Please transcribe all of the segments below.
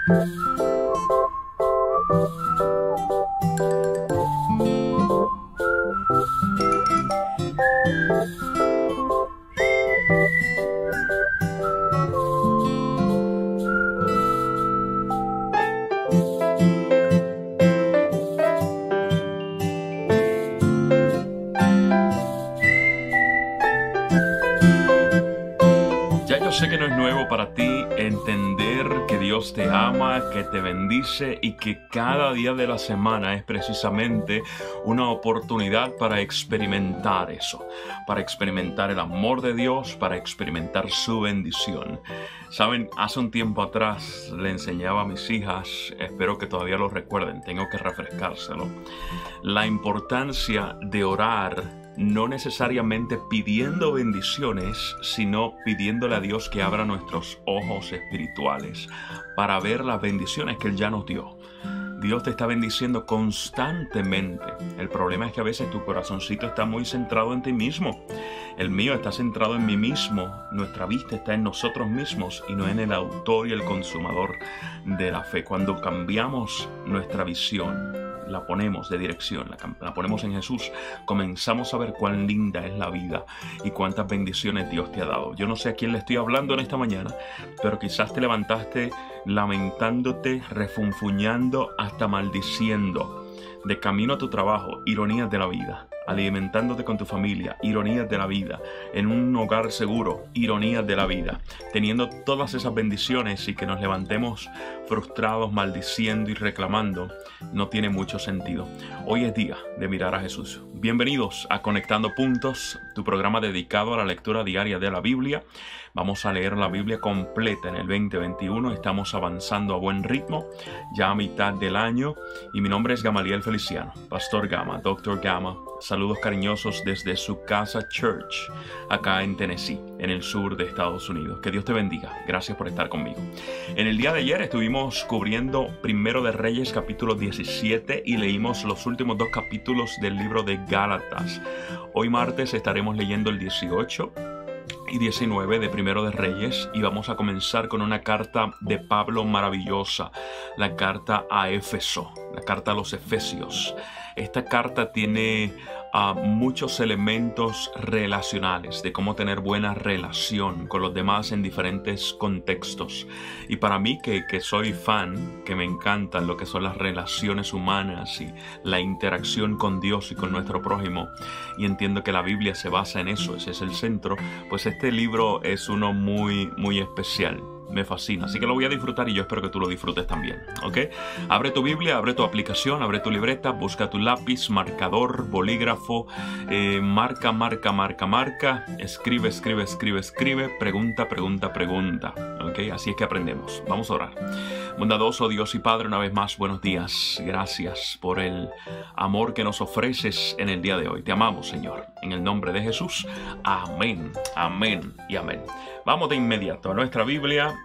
Sé que no es nuevo para ti entender que Dios te ama, que te bendice y que cada día de la semana es precisamente una oportunidad para experimentar eso, para experimentar el amor de Dios, para experimentar su bendición. Saben, hace un tiempo atrás le enseñaba a mis hijas, espero que todavía lo recuerden, tengo que refrescárselo, la importancia de orar. No necesariamente pidiendo bendiciones, sino pidiéndole a Dios que abra nuestros ojos espirituales para ver las bendiciones que Él ya nos dio. Dios te está bendiciendo constantemente. El problema es que a veces tu corazoncito está muy centrado en ti mismo. El mío está centrado en mí mismo. Nuestra vista está en nosotros mismos y no en el autor y el consumador de la fe. Cuando cambiamos nuestra visión, la ponemos de dirección, la ponemos en Jesús, comenzamos a ver cuán linda es la vida y cuántas bendiciones Dios te ha dado. Yo no sé a quién le estoy hablando en esta mañana, pero quizás te levantaste lamentándote, refunfuñando, hasta maldiciendo. De camino a tu trabajo, ironías de la vida. Alimentándote con tu familia, ironías de la vida. En un hogar seguro, ironías de la vida. Teniendo todas esas bendiciones y que nos levantemos frustrados, maldiciendo y reclamando, no tiene mucho sentido. Hoy es día de mirar a Jesús. Bienvenidos a Conectando Puntos, tu programa dedicado a la lectura diaria de la Biblia. Vamos a leer la Biblia completa en el 2021. Estamos avanzando a buen ritmo, ya a mitad del año. Y mi nombre es Gamaliel Feliciano, Pastor Gama, Dr. Gama. Saludos cariñosos desde su casa Church, acá en Tennessee, en el sur de Estados Unidos. Que Dios te bendiga. Gracias por estar conmigo. En el día de ayer estuvimos cubriendo Primero de Reyes, capítulo 17, y leímos los últimos 2 capítulos del libro de Gálatas. Hoy martes estaremos leyendo el 18 y 19 de Primero de Reyes y vamos a comenzar con una carta de Pablo maravillosa, la carta a Éfeso, la carta a los Efesios. Esta carta tiene muchos elementos relacionales de cómo tener buena relación con los demás en diferentes contextos. Y para mí que soy fan, que me encantan lo que son las relaciones humanas y la interacción con Dios y con nuestro prójimo, y entiendo que la Biblia se basa en eso, ese es el centro, pues este libro es uno muy, muy especial. Me fascina, así que lo voy a disfrutar y yo espero que tú lo disfrutes también, ¿ok? Abre tu Biblia, abre tu aplicación, abre tu libreta, busca tu lápiz, marcador, bolígrafo, marca, escribe, pregunta, ¿ok? Así es que aprendemos. Vamos a orar. Bondadoso Dios y Padre, una vez más, buenos días. Gracias por el amor que nos ofreces en el día de hoy. Te amamos, Señor. En el nombre de Jesús. Amén, amén y amén. Vamos de inmediato a nuestra Biblia.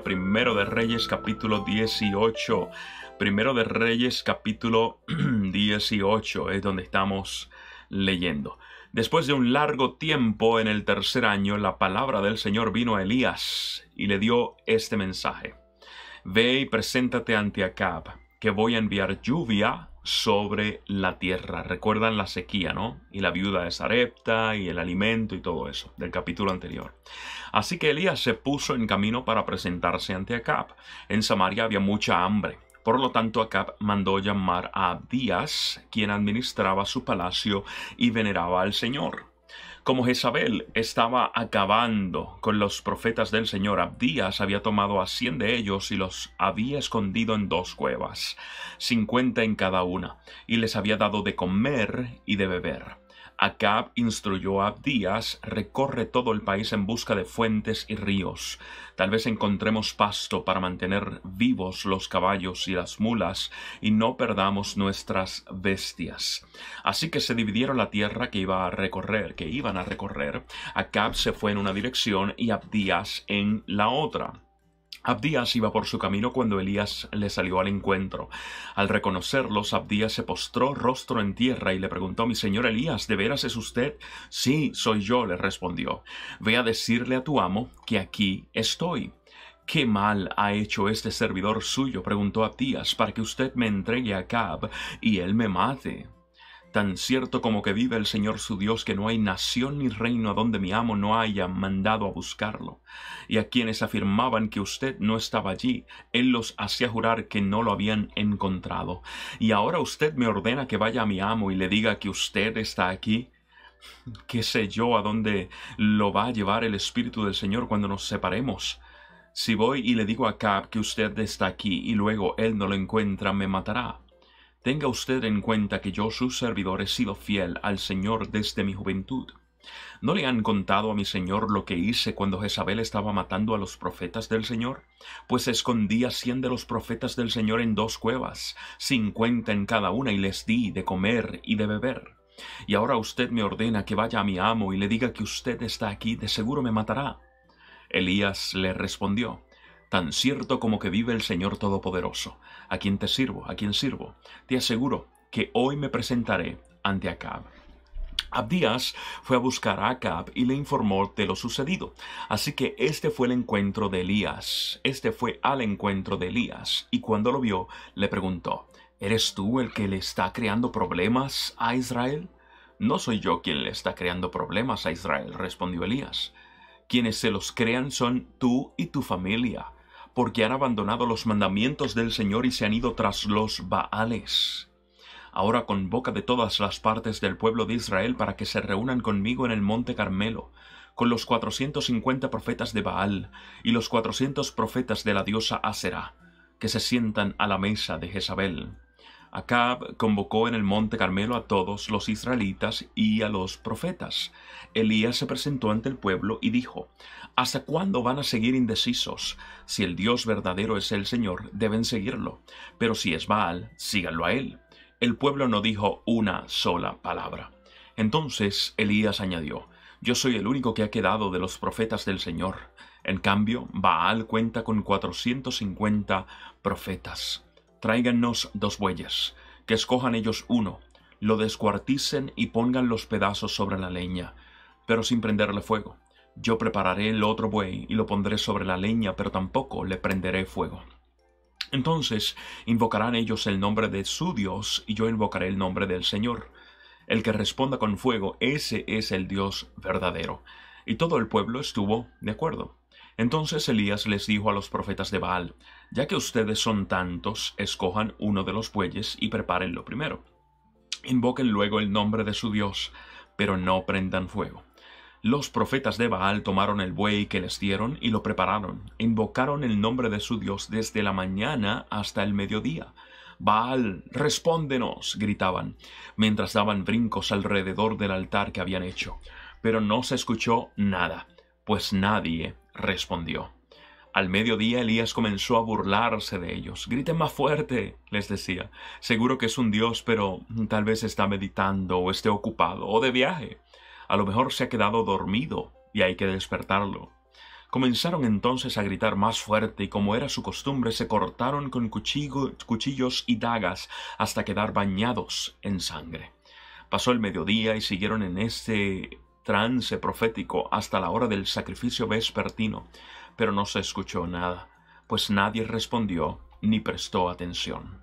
Primero de Reyes, capítulo 18. Primero de Reyes, capítulo 18 es donde estamos leyendo. Después de un largo tiempo, en el tercer año, la palabra del Señor vino a Elías y le dio este mensaje. Ve y preséntate ante Acab, que voy a enviar lluvia sobre la tierra. Recuerdan la sequía, ¿no? Y la viuda de Sarepta y el alimento y todo eso del capítulo anterior. Así que Elías se puso en camino para presentarse ante Acab. En Samaria había mucha hambre. Por lo tanto, Acab mandó llamar a Abdías, quien administraba su palacio y veneraba al Señor. Como Jezabel estaba acabando con los profetas del Señor, Abdías había tomado a 100 de ellos y los había escondido en 2 cuevas, 50 en cada una, y les había dado de comer y de beber. Acab instruyó a Abdías: recorre todo el país en busca de fuentes y ríos. Tal vez encontremos pasto para mantener vivos los caballos y las mulas y no perdamos nuestras bestias. Así que se dividieron la tierra que iban a recorrer. Acab se fue en una dirección y Abdías en la otra. Abdías iba por su camino cuando Elías le salió al encuentro. Al reconocerlos, Abdías se postró rostro en tierra y le preguntó: «Mi señor Elías, ¿de veras es usted?». «Sí, soy yo», le respondió. «Ve a decirle a tu amo que aquí estoy». ¿Qué mal ha hecho este servidor suyo? Preguntó Abdías, para que usted me entregue a Acab y él me mate. Tan cierto como que vive el Señor su Dios, que no hay nación ni reino a donde mi amo no haya mandado a buscarlo. Y a quienes afirmaban que usted no estaba allí, él los hacía jurar que no lo habían encontrado. Y ahora usted me ordena que vaya a mi amo y le diga que usted está aquí. ¿Qué sé yo a dónde lo va a llevar el Espíritu del Señor cuando nos separemos? Si voy y le digo a Acab que usted está aquí y luego él no lo encuentra, me matará. Tenga usted en cuenta que yo, su servidor, he sido fiel al Señor desde mi juventud. ¿No le han contado a mi señor lo que hice cuando Jezabel estaba matando a los profetas del Señor? Pues escondí a 100 de los profetas del Señor en 2 cuevas, 50 en cada una, y les di de comer y de beber. Y ahora usted me ordena que vaya a mi amo y le diga que usted está aquí, de seguro me matará. Elías le respondió: Tan cierto como que vive el Señor Todopoderoso, a quien te sirvo, a quien sirvo, te aseguro que hoy me presentaré ante Acab. Abdías fue a buscar a Acab y le informó de lo sucedido. Así que este fue al encuentro de Elías, y cuando lo vio, le preguntó: ¿Eres tú el que le está creando problemas a Israel? No soy yo quien le está creando problemas a Israel, respondió Elías. Quienes se los crean son tú y tu familia, porque han abandonado los mandamientos del Señor y se han ido tras los Baales. Ahora convoca de todas las partes del pueblo de Israel para que se reúnan conmigo en el monte Carmelo, con los 450 profetas de Baal y los 400 profetas de la diosa Aserá, que se sientan a la mesa de Jezabel. Acab convocó en el monte Carmelo a todos los israelitas y a los profetas. Elías se presentó ante el pueblo y dijo: ¿Hasta cuándo van a seguir indecisos? Si el Dios verdadero es el Señor, deben seguirlo, pero si es Baal, síganlo a él. El pueblo no dijo una sola palabra. Entonces Elías añadió: Yo soy el único que ha quedado de los profetas del Señor. En cambio, Baal cuenta con 450 profetas. Tráigannos 2 bueyes, que escojan ellos uno, lo descuarticen y pongan los pedazos sobre la leña, pero sin prenderle fuego. Yo prepararé el otro buey y lo pondré sobre la leña, pero tampoco le prenderé fuego. Entonces invocarán ellos el nombre de su Dios, y yo invocaré el nombre del Señor. El que responda con fuego, ese es el Dios verdadero. Y todo el pueblo estuvo de acuerdo. Entonces Elías les dijo a los profetas de Baal: Ya que ustedes son tantos, escojan uno de los bueyes y prepárenlo primero. Invoquen luego el nombre de su Dios, pero no prendan fuego. Los profetas de Baal tomaron el buey que les dieron y lo prepararon. Invocaron el nombre de su Dios desde la mañana hasta el mediodía. Baal, respóndenos, gritaban, mientras daban brincos alrededor del altar que habían hecho. Pero no se escuchó nada, pues nadie respondió. Al mediodía Elías comenzó a burlarse de ellos. «Griten más fuerte», les decía. «Seguro que es un dios, pero tal vez está meditando o esté ocupado o de viaje. A lo mejor se ha quedado dormido y hay que despertarlo». Comenzaron entonces a gritar más fuerte y, como era su costumbre, se cortaron con cuchillos y dagas hasta quedar bañados en sangre. Pasó el mediodía y siguieron en este trance profético hasta la hora del sacrificio vespertino, pero no se escuchó nada, pues nadie respondió ni prestó atención.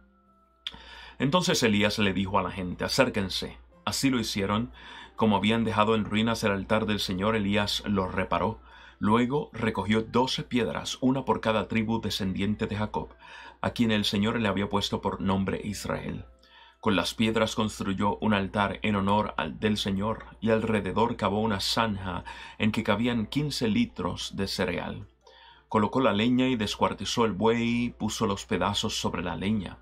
Entonces Elías le dijo a la gente: «Acérquense». Así lo hicieron. Como habían dejado en ruinas el altar del Señor, Elías lo reparó. Luego recogió 12 piedras, una por cada tribu descendiente de Jacob, a quien el Señor le había puesto por nombre Israel. Con las piedras construyó un altar en honor del Señor, y alrededor cavó una zanja en que cabían 15 litros de cereal. Colocó la leña y descuartizó el buey, puso los pedazos sobre la leña,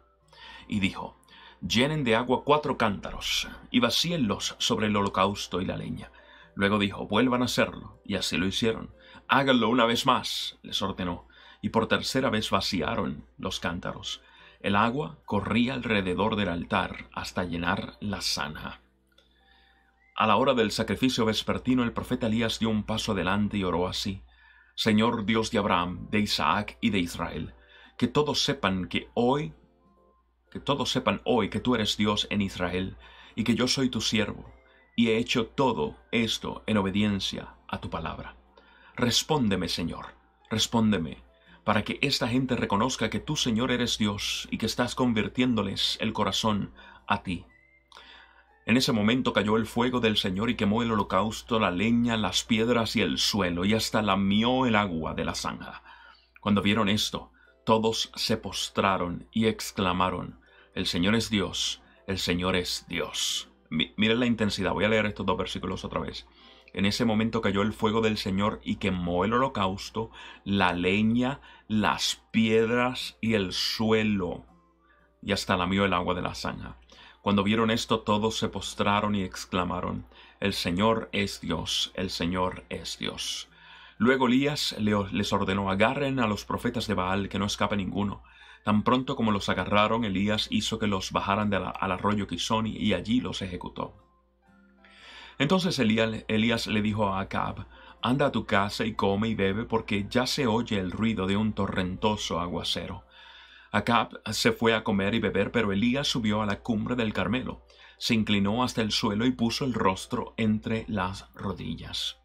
y dijo: «Llenen de agua 4 cántaros, y vacíenlos sobre el holocausto y la leña». Luego dijo: «Vuelvan a hacerlo», y así lo hicieron. «Háganlo una vez más», les ordenó, y por tercera vez vaciaron los cántaros. El agua corría alrededor del altar hasta llenar la zanja. A la hora del sacrificio vespertino, el profeta Elías dio un paso adelante y oró así: «Señor Dios de Abraham, de Isaac y de Israel, que todos sepan hoy que tú eres Dios en Israel, y que yo soy tu siervo, y he hecho todo esto en obediencia a tu palabra. Respóndeme, Señor, respóndeme, para que esta gente reconozca que tú, Señor, eres Dios y que estás convirtiéndoles el corazón a ti. En ese momento cayó el fuego del Señor y quemó el holocausto, la leña, las piedras y el suelo, y hasta lamió el agua de la zanja. Cuando vieron esto, todos se postraron y exclamaron: el Señor es Dios, el Señor es Dios. Miren la intensidad, voy a leer estos dos versículos otra vez. En ese momento cayó el fuego del Señor y quemó el holocausto, la leña, las piedras y el suelo, y hasta lamió el agua de la zanja. Cuando vieron esto, todos se postraron y exclamaron: el Señor es Dios, el Señor es Dios. Luego Elías les ordenó: agarren a los profetas de Baal, que no escape ninguno. Tan pronto como los agarraron, Elías hizo que los bajaran al arroyo Kizón y allí los ejecutó. Entonces Elías le dijo a Acab: anda a tu casa y come y bebe, porque ya se oye el ruido de un torrentoso aguacero. Acab se fue a comer y beber, pero Elías subió a la cumbre del Carmelo, se inclinó hasta el suelo y puso el rostro entre las rodillas.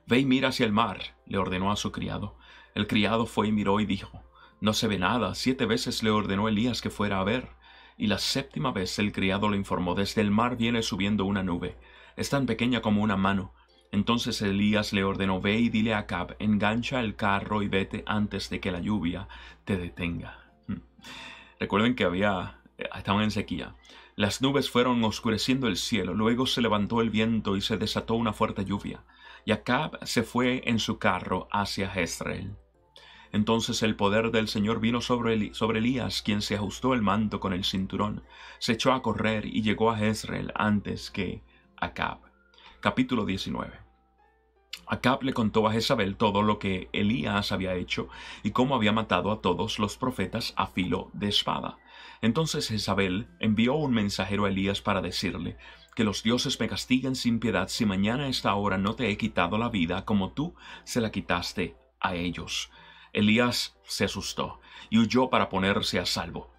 Ve y mira hacia el mar, le ordenó a su criado. El criado fue y miró y dijo: no se ve nada. 7 veces le ordenó Elías que fuera a ver, y la 7ª vez el criado le informó: desde el mar viene subiendo una nube, es tan pequeña como una mano. Entonces Elías le ordenó: ve y dile a Acab, engancha el carro y vete antes de que la lluvia te detenga. Recuerden que estaban en sequía. Las nubes fueron oscureciendo el cielo, luego se levantó el viento y se desató una fuerte lluvia, y Acab se fue en su carro hacia Jezreel. Entonces el poder del Señor vino sobre Elías, quien se ajustó el manto con el cinturón, se echó a correr y llegó a Jezreel antes que Acab. Capítulo 19. Acab le contó a Jezabel todo lo que Elías había hecho y cómo había matado a todos los profetas a filo de espada. Entonces Jezabel envió un mensajero a Elías para decirle: que los dioses me castiguen sin piedad si mañana a esta hora no te he quitado la vida como tú se la quitaste a ellos. Elías se asustó y huyó para ponerse a salvo.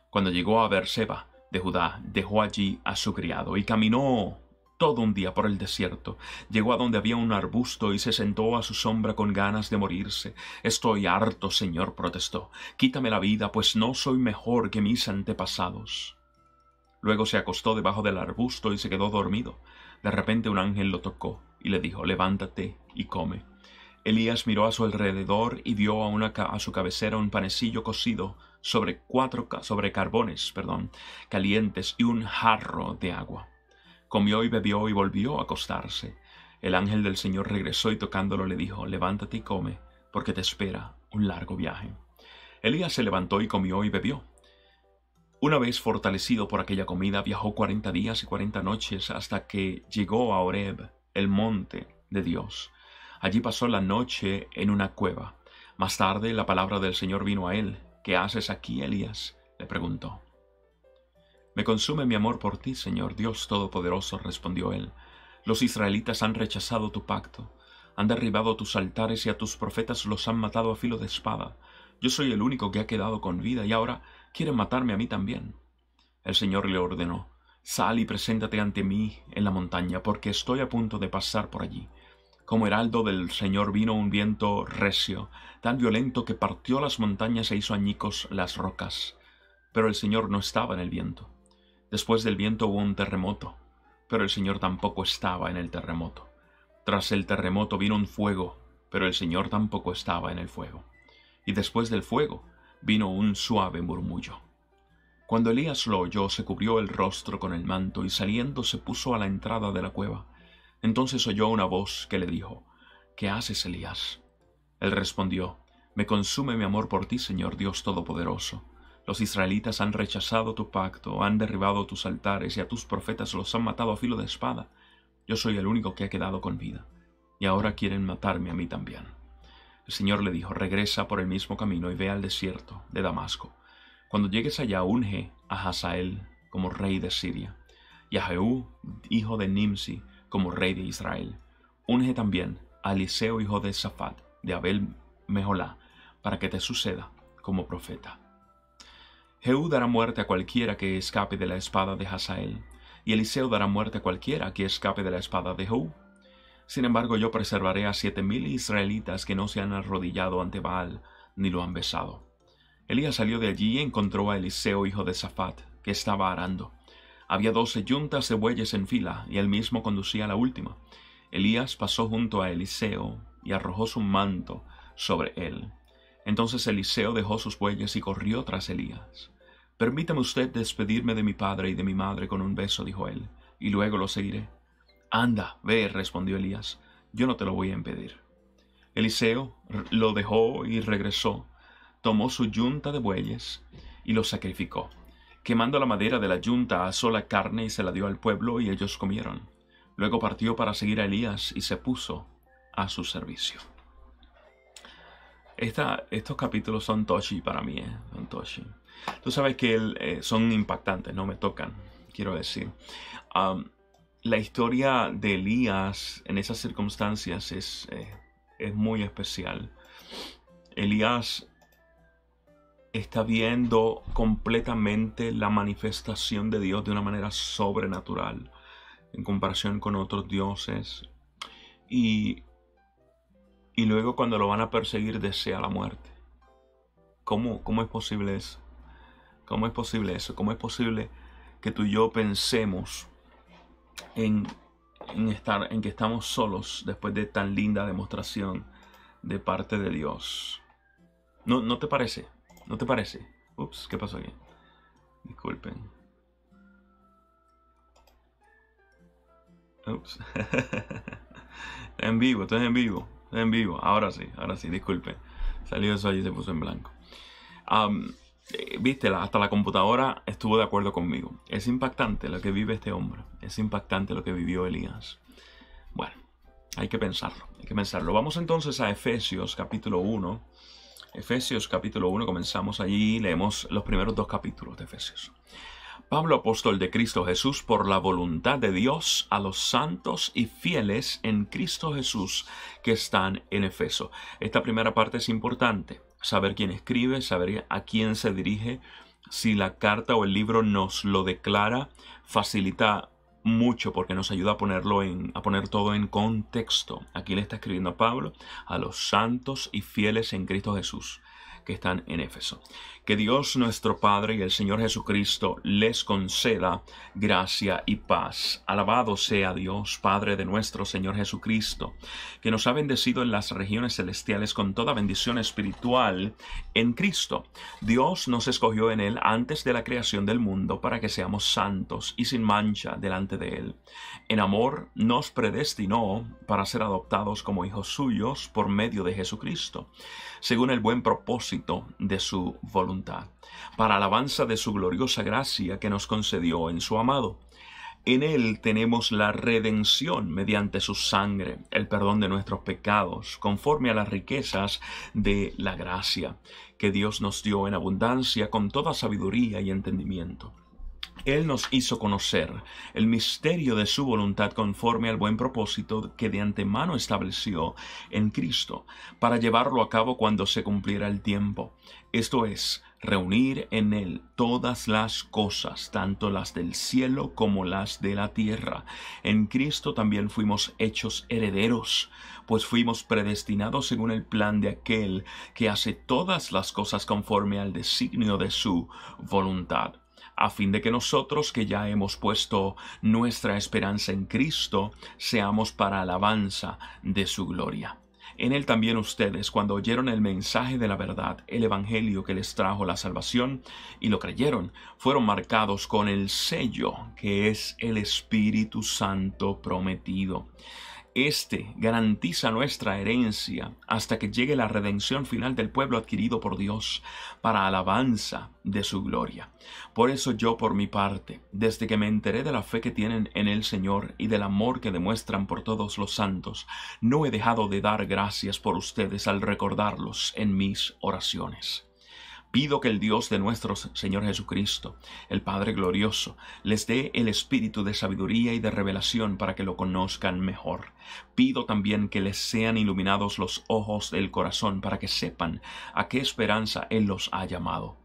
Cuando llegó a Beerseba de Judá, dejó allí a su criado y caminó todo un día por el desierto. Llegó a donde había un arbusto y se sentó a su sombra con ganas de morirse. Estoy harto, Señor, protestó. Quítame la vida, pues no soy mejor que mis antepasados. Luego se acostó debajo del arbusto y se quedó dormido. De repente un ángel lo tocó y le dijo: levántate y come. Elías miró a su alrededor y vio a su cabecera un panecillo cocido sobre carbones calientes y un jarro de agua. Comió y bebió y volvió a acostarse. El ángel del Señor regresó y tocándolo le dijo: levántate y come, porque te espera un largo viaje. Elías se levantó y comió y bebió. Una vez fortalecido por aquella comida, viajó 40 días y 40 noches hasta que llegó a Horeb, el monte de Dios. Allí pasó la noche en una cueva. Más tarde la palabra del Señor vino a él. ¿Qué haces aquí, Elías?, le preguntó. Me consume mi amor por ti, Señor Dios Todopoderoso, respondió él. Los israelitas han rechazado tu pacto, han derribado tus altares y a tus profetas los han matado a filo de espada. Yo soy el único que ha quedado con vida y ahora quieren matarme a mí también. El Señor le ordenó: sal y preséntate ante mí en la montaña, porque estoy a punto de pasar por allí. Como heraldo del Señor vino un viento recio, tan violento que partió las montañas e hizo añicos las rocas. Pero el Señor no estaba en el viento. Después del viento hubo un terremoto, pero el Señor tampoco estaba en el terremoto. Tras el terremoto vino un fuego, pero el Señor tampoco estaba en el fuego. Y después del fuego vino un suave murmullo. Cuando Elías lo oyó, se cubrió el rostro con el manto y saliendo se puso a la entrada de la cueva. Entonces oyó una voz que le dijo: ¿Qué haces, Elías? Él respondió: Me consume mi amor por ti, Señor Dios Todopoderoso. Los israelitas han rechazado tu pacto, han derribado tus altares y a tus profetas los han matado a filo de espada. Yo soy el único que ha quedado con vida, y ahora quieren matarme a mí también. El Señor le dijo: Regresa por el mismo camino y ve al desierto de Damasco. Cuando llegues allá, unge a Hazael como rey de Siria, y a Jehú, hijo de Nimsi, como rey de Israel. Unge también a Eliseo, hijo de Safat, de Abel Meholá, para que te suceda como profeta. Jehú dará muerte a cualquiera que escape de la espada de Hazael, y Eliseo dará muerte a cualquiera que escape de la espada de Jehú. Sin embargo, yo preservaré a 7,000 israelitas que no se han arrodillado ante Baal, ni lo han besado. Elías salió de allí y encontró a Eliseo, hijo de Safat, que estaba arando. Había 12 yuntas de bueyes en fila, y él mismo conducía la última. Elías pasó junto a Eliseo y arrojó su manto sobre él. Entonces Eliseo dejó sus bueyes y corrió tras Elías. «Permítame usted despedirme de mi padre y de mi madre con un beso», dijo él, «y luego lo seguiré». «Anda, ve», respondió Elías, «yo no te lo voy a impedir». Eliseo lo dejó y regresó. Tomó su yunta de bueyes y los sacrificó. Quemando la madera de la yunta, asó la carne y se la dio al pueblo, y ellos comieron. Luego partió para seguir a Elías y se puso a su servicio. Estos capítulos son touchy para mí, son touchy. Tú sabes que son impactantes, no me tocan, quiero decir. La historia de Elías en esas circunstancias es muy especial. Elías está viendo completamente la manifestación de Dios de una manera sobrenatural en comparación con otros dioses. Y luego cuando lo van a perseguir desea la muerte. ¿Cómo es posible eso? ¿Cómo es posible eso? ¿Cómo es posible que tú y yo pensemos en que estamos solos después de tan linda demostración de parte de Dios? ¿No te parece? ¿No te parece? Ups, ¿qué pasó aquí? Disculpen. Ups. En vivo, estoy en vivo. Estoy en vivo. Ahora sí, disculpen. Salió eso allí y se puso en blanco. Viste, hasta la computadora estuvo de acuerdo conmigo. Es impactante lo que vive este hombre. Es impactante lo que vivió Elías. Bueno, hay que pensarlo. Vamos entonces a Efesios capítulo 1. Efesios capítulo 1, comenzamos allí y leemos los primeros 2 capítulos de Efesios. Pablo, apóstol de Cristo Jesús, por la voluntad de Dios, a los santos y fieles en Cristo Jesús que están en Efeso. Esta primera parte es importante. Saber quién escribe, saber a quién se dirige. Si la carta o el libro nos lo declara, facilita mucho porque nos ayuda a poner todo en contexto. Aquí le está escribiendo a Pablo a los santos y fieles en Cristo Jesús que están en Éfeso. Que Dios nuestro Padre y el Señor Jesucristo les conceda gracia y paz. Alabado sea Dios, Padre de nuestro Señor Jesucristo, que nos ha bendecido en las regiones celestiales con toda bendición espiritual en Cristo. Dios nos escogió en Él antes de la creación del mundo para que seamos santos y sin mancha delante de Él. En amor nos predestinó para ser adoptados como hijos suyos por medio de Jesucristo, según el buen propósito de su voluntad, para alabanza de su gloriosa gracia que nos concedió en su amado. En Él tenemos la redención mediante su sangre, el perdón de nuestros pecados, conforme a las riquezas de la gracia que Dios nos dio en abundancia con toda sabiduría y entendimiento. Él nos hizo conocer el misterio de su voluntad conforme al buen propósito que de antemano estableció en Cristo, para llevarlo a cabo cuando se cumpliera el tiempo. Esto es, reunir en Él todas las cosas, tanto las del cielo como las de la tierra. En Cristo también fuimos hechos herederos, pues fuimos predestinados según el plan de aquel que hace todas las cosas conforme al designio de su voluntad, a fin de que nosotros, que ya hemos puesto nuestra esperanza en Cristo, seamos para alabanza de su gloria. En Él también ustedes, cuando oyeron el mensaje de la verdad, el evangelio que les trajo la salvación, y lo creyeron, fueron marcados con el sello que es el Espíritu Santo prometido. Este garantiza nuestra herencia hasta que llegue la redención final del pueblo adquirido por Dios para alabanza de su gloria. Por eso yo, por mi parte, desde que me enteré de la fe que tienen en el Señor y del amor que demuestran por todos los santos, no he dejado de dar gracias por ustedes al recordarlos en mis oraciones. Pido que el Dios de nuestro Señor Jesucristo, el Padre glorioso, les dé el espíritu de sabiduría y de revelación para que lo conozcan mejor. Pido también que les sean iluminados los ojos del corazón para que sepan a qué esperanza Él los ha llamado,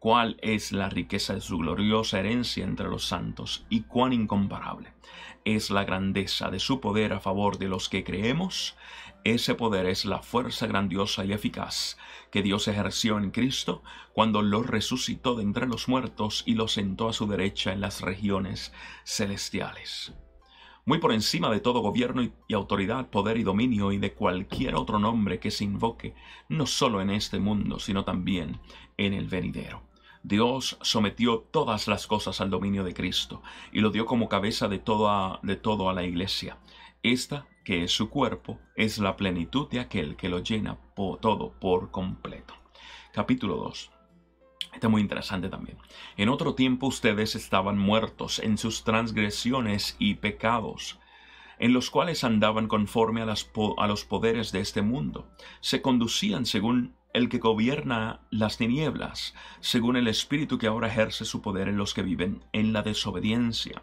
cuál es la riqueza de su gloriosa herencia entre los santos y cuán incomparable es la grandeza de su poder a favor de los que creemos. Ese poder es la fuerza grandiosa y eficaz que Dios ejerció en Cristo cuando lo resucitó de entre los muertos y lo sentó a su derecha en las regiones celestiales. Muy por encima de todo gobierno y autoridad, poder y dominio y de cualquier otro nombre que se invoque, no solo en este mundo, sino también en el venidero. Dios sometió todas las cosas al dominio de Cristo y lo dio como cabeza de todo a la iglesia. Esta, que es su cuerpo, es la plenitud de aquel que lo llena todo por completo. Capítulo 2. Está muy interesante también. En otro tiempo ustedes estaban muertos en sus transgresiones y pecados, en los cuales andaban conforme a los poderes de este mundo. Se conducían según el que gobierna las tinieblas, según el espíritu que ahora ejerce su poder en los que viven en la desobediencia.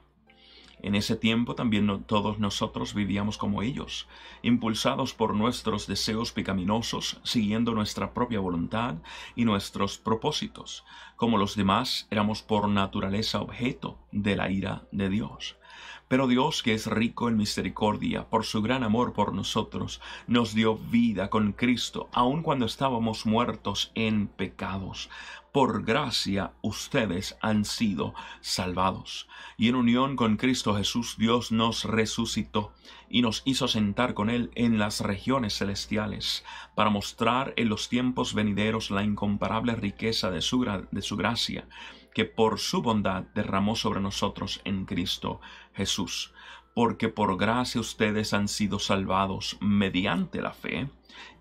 En ese tiempo también todos nosotros vivíamos como ellos, impulsados por nuestros deseos pecaminosos, siguiendo nuestra propia voluntad y nuestros propósitos. Como los demás, éramos por naturaleza objeto de la ira de Dios. Pero Dios, que es rico en misericordia, por su gran amor por nosotros, nos dio vida con Cristo, aun cuando estábamos muertos en pecados. Por gracia ustedes han sido salvados. Y en unión con Cristo Jesús, Dios nos resucitó y nos hizo sentar con Él en las regiones celestiales, para mostrar en los tiempos venideros la incomparable riqueza de su gracia, que por su bondad derramó sobre nosotros en Cristo Jesús. Porque por gracia ustedes han sido salvados mediante la fe.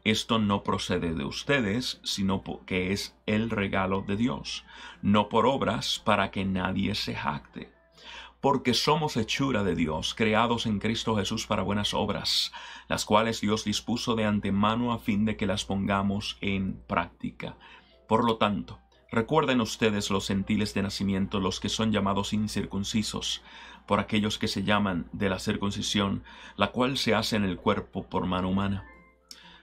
Esto no procede de ustedes, sino que es el regalo de Dios, no por obras, para que nadie se jacte. Porque somos hechura de Dios, creados en Cristo Jesús para buenas obras, las cuales Dios dispuso de antemano a fin de que las pongamos en práctica. Por lo tanto, recuerden ustedes los gentiles de nacimiento, los que son llamados incircuncisos, por aquellos que se llaman de la circuncisión, la cual se hace en el cuerpo por mano humana.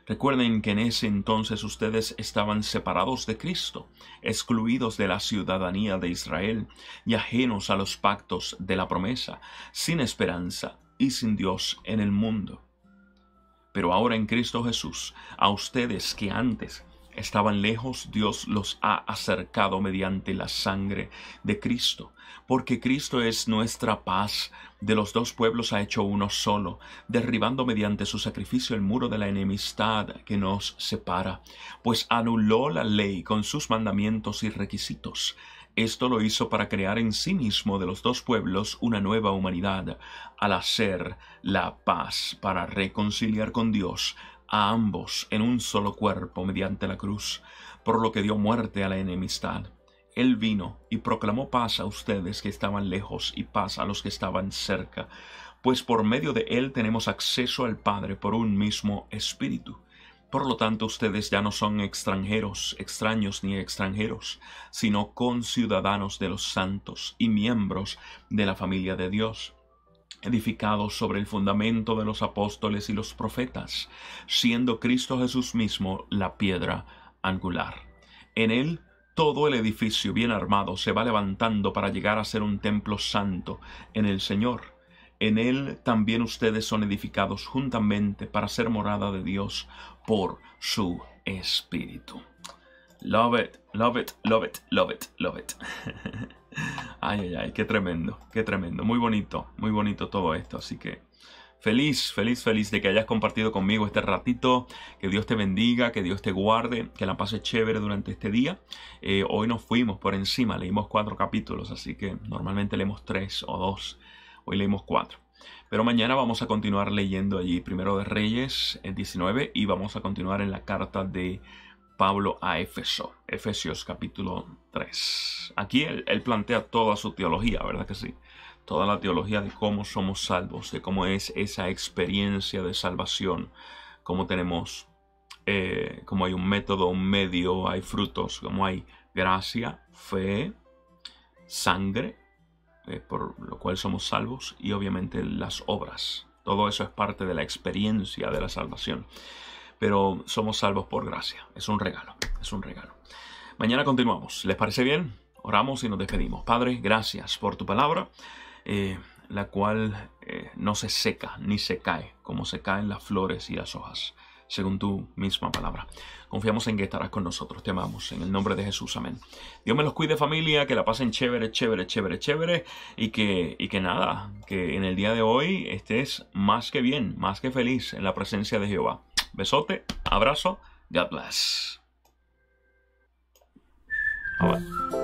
Recuerden que en ese entonces ustedes estaban separados de Cristo, excluidos de la ciudadanía de Israel y ajenos a los pactos de la promesa, sin esperanza y sin Dios en el mundo. Pero ahora en Cristo Jesús, a ustedes que antes estaban lejos, Dios los ha acercado mediante la sangre de Cristo, porque Cristo es nuestra paz. De los dos pueblos ha hecho uno solo, derribando mediante su sacrificio el muro de la enemistad que nos separa, pues anuló la ley con sus mandamientos y requisitos. Esto lo hizo para crear en sí mismo de los dos pueblos una nueva humanidad, al hacer la paz, para reconciliar con Dios a ambos en un solo cuerpo mediante la cruz, por lo que dio muerte a la enemistad. Él vino y proclamó paz a ustedes que estaban lejos y paz a los que estaban cerca, pues por medio de Él tenemos acceso al Padre por un mismo Espíritu. Por lo tanto, ustedes ya no son extraños ni extranjeros, sino conciudadanos de los santos y miembros de la familia de Dios, edificados sobre el fundamento de los apóstoles y los profetas, siendo Cristo Jesús mismo la piedra angular. En Él todo el edificio bien armado se va levantando para llegar a ser un templo santo en el Señor. En Él también ustedes son edificados juntamente para ser morada de Dios por su Espíritu. Love it, love it, love it, love it, love it. Ay, ay, ay, qué tremendo, qué tremendo. Muy bonito todo esto. Así que feliz de que hayas compartido conmigo este ratito. Que Dios te bendiga, que Dios te guarde, que la pases chévere durante este día. Hoy nos fuimos por encima, leímos 4 capítulos, así que normalmente leemos 3 o 2. Hoy leímos 4. Pero mañana vamos a continuar leyendo allí Primero de Reyes, el 19, y vamos a continuar en la carta de Pablo a Éfeso, Efesios capítulo 3. Aquí él plantea toda su teología, ¿verdad que sí? Toda la teología de cómo somos salvos, de cómo es esa experiencia de salvación, cómo tenemos, cómo hay un método, un medio, hay frutos, cómo hay gracia, fe, sangre, por lo cual somos salvos, y obviamente las obras. Todo eso es parte de la experiencia de la salvación. Pero somos salvos por gracia. Es un regalo, es un regalo. Mañana continuamos. ¿Les parece bien? Oramos y nos despedimos. Padre, gracias por tu palabra. la cual no se seca ni se cae, como se caen las flores y las hojas, según tu misma palabra. Confiamos en que estarás con nosotros. Te amamos. En el nombre de Jesús. Amén. Dios me los cuide, familia. Que la pasen chévere, chévere, chévere, chévere. Y que nada, que en el día de hoy estés más que bien, más que feliz en la presencia de Jehová. Besote, abrazo. God bless. Bye.